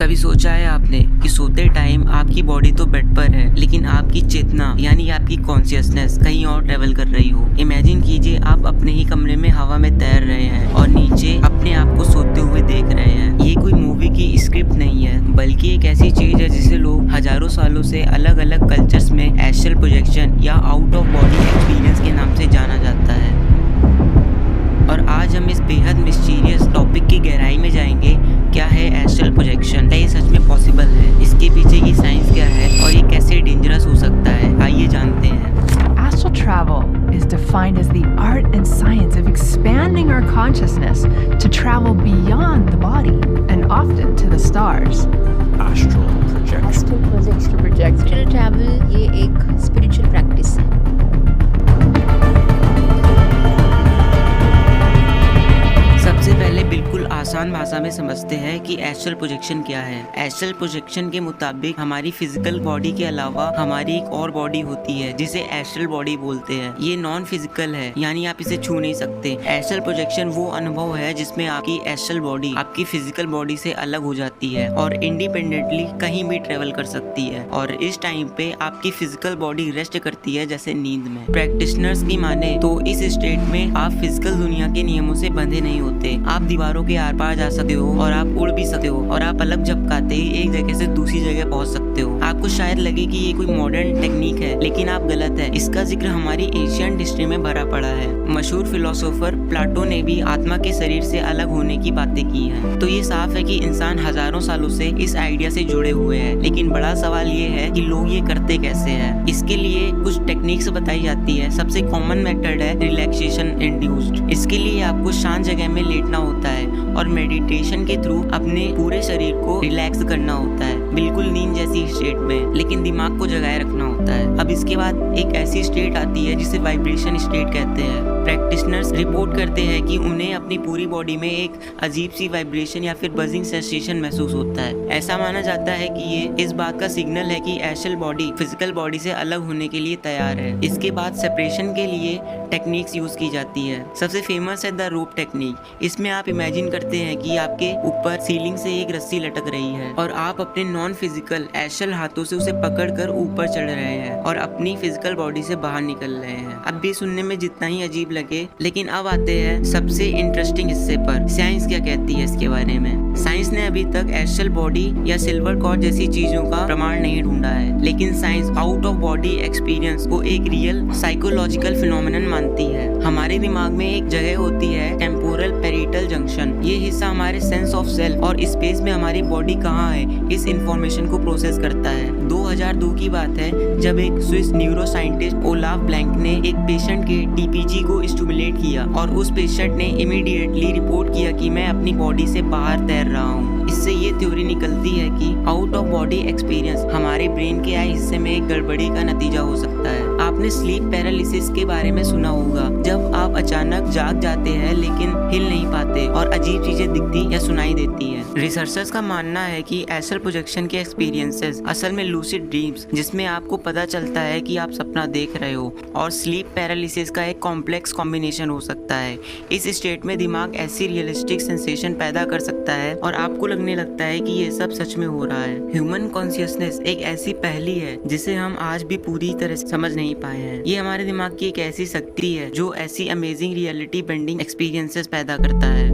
कभी सोचा है आपने कि सोते टाइम आपकी बॉडी तो बेड पर है, लेकिन आपकी चेतना यानी आपकी कॉन्शियसनेस कहीं और ट्रेवल कर रही हो। इमेजिन कीजिए आप अपने ही कमरे में हवा में तैर रहे हैं और नीचे अपने आप को सोते हुए देख रहे हैं। ये कोई मूवी की स्क्रिप्ट नहीं है, बल्कि एक ऐसी चीज है जिसे लोग हजारों सालों से अलग अलग कल्चर्स में एस्ट्रल प्रोजेक्शन या आउट ऑफ बॉडी एक्सपीरियंस के नाम से जाना जाता है। और आज हम इस बेहद मिस्टीरियस टॉपिक की गहराई में जाएंगे। क्या है एस्ट्रल प्रोजेक्शन? क्या ये सच में पॉसिबल है? इसके पीछे की साइंस क्या है और ये कैसे डेंजरस हो सकता है? आइए जानते हैं। Astral travel is defined as the art and science of expanding our consciousness to travel beyond the body and often to the stars. Astral projection. Astral travel ये एक spiritual practice है। सबसे पहले बिल्कुल आसान भाषा में समझते हैं कि एस्ट्रल प्रोजेक्शन क्या है। एस्ट्रल प्रोजेक्शन के मुताबिक हमारी फिजिकल बॉडी के अलावा हमारी एक और बॉडी होती है जिसे एस्ट्रल बॉडी बोलते हैं। ये नॉन फिजिकल है, यानी आप इसे छू नहीं सकते। एस्ट्रल प्रोजेक्शन वो अनुभव है जिसमें आपकी एस्ट्रल बॉडी आपकी फिजिकल बॉडी से अलग हो जाती है और इंडिपेंडेंटली कहीं भी ट्रेवल कर सकती है। और इस टाइम पे आपकी फिजिकल बॉडी रेस्ट करती है, जैसे नींद में। प्रैक्टिशनर्स की माने तो इस स्टेट में आप फिजिकल दुनिया के नियमों से बंधे नहीं होते। आप दीवारों के आर पार जा सकते हो और आप उड़ भी सकते हो और आप अलग झपकाते ही एक जगह से दूसरी जगह पहुंच सकते हो। आपको शायद लगे कि ये कोई मॉडर्न टेक्निक है, लेकिन आप गलत है। इसका जिक्र हमारी एशियन हिस्ट्री में भरा पड़ा है। मशहूर फिलोसोफर प्लाटो ने भी आत्मा के शरीर से अलग होने की बातें की हैं। तो ये साफ है कि इंसान हजारों सालों से इस आइडिया से जुड़े हुए हैं। लेकिन बड़ा सवाल ये है कि लोग ये करते कैसे हैं। इसके लिए कुछ टेक्निक्स बताई जाती है। सबसे कॉमन मेथड है रिलैक्सेशन इंड्यूस्ड। इसके लिए आपको शांत जगह में लेटना होता है और मेडिटेशन के थ्रू अपने पूरे शरीर को रिलैक्स करना होता है, बिल्कुल नींद जैसी स्टेट में, लेकिन दिमाग को जगाए रखना होता है। अब इसके बाद एक ऐसी स्टेट आती है जिसे वाइब्रेशन स्टेट कहते हैं। प्रैक्टिशनर्स रिपोर्ट करते हैं कि उन्हें अपनी पूरी बॉडी में एक अजीब सी वाइब्रेशन या फिर बजिंग सेंसेशन महसूस होता है। ऐसा माना जाता है कि ये इस बात का सिग्नल है कि एस्ट्रल बॉडी फिजिकल बॉडी से अलग होने के लिए तैयार है। इसके बाद सेपरेशन के लिए टेक्निक्स यूज की जाती है। सबसे फेमस है द रोप टेक्निक। इसमें आप इमेजिन करते हैं कि आपके ऊपर सीलिंग से एक रस्सी लटक रही है और आप अपने नॉन फिजिकल एस्ट्रल हाथों से उसे पकड़कर ऊपर चढ़ रहे हैं और अपनी फिजिकल बॉडी से बाहर निकल रहे हैं। अब भी सुनने में जितना ही अजीब लगे, लेकिन अब आते हैं सबसे इंटरेस्टिंग हिस्से पर। साइंस क्या कहती है इसके बारे में? साइंस ने अभी तक एस्ट्रल बॉडी या सिल्वर कॉर्ड जैसी चीजों का प्रमाण नहीं ढूंढा है, लेकिन science out of body experience को एक रियल साइकोलॉजिकल फिनोमेनन मानती है। हमारे दिमाग में एक जगह होती है टेम्पोरल पेरिटल जंक्शन। ये हिस्सा हमारे सेंस ऑफ सेल्फ और स्पेस में हमारी बॉडी कहाँ है इस इंफॉर्मेशन को प्रोसेस करता है। 2002 की बात है जब एक Swiss neuro scientist Olaf blank ने एक पेशेंट के टीपीजी को स्टिमुलेट किया और उस पेशेंट ने इमीडिएटली रिपोर्ट किया कि मैं अपनी बॉडी से बाहर तैर रहा हूँ। इससे ये थ्योरी निकलती है कि आउट ऑफ बॉडी एक्सपीरियंस हमारे ब्रेन के आई हिस्से में एक गड़बड़ी का नतीजा हो सकता है। आपने स्लीप पैरालिसिस के बारे में सुना होगा, जब आप अचानक जाग जाते हैं लेकिन हिल नहीं पाते और अजीब चीजें दिखती या सुनाई देती हैं। रिसर्चर्स का मानना है कि एस्ट्रल प्रोजेक्शन के एक्सपीरियंसेस असल में लूसिड ड्रीम्स, जिसमें आपको पता चलता है कि आप सपना देख रहे हो, और स्लीप पैरालिसिस का एक कॉम्प्लेक्स कॉम्बिनेशन हो सकता है। इस स्टेट में दिमाग ऐसी रियलिस्टिक सेंसेशन पैदा कर सकता है और आपको लगने लगता है कि ये सब सच में हो रहा है। ह्यूमन कॉन्शियसनेस एक ऐसी पहेली है जिसे हम आज भी पूरी तरह से समझ नहीं पाए हैं। ये हमारे दिमाग की एक ऐसी शक्ति है जो ऐसी अमेजिंग रियलिटी बेंडिंग एक्सपीरियंसेस पैदा करता है।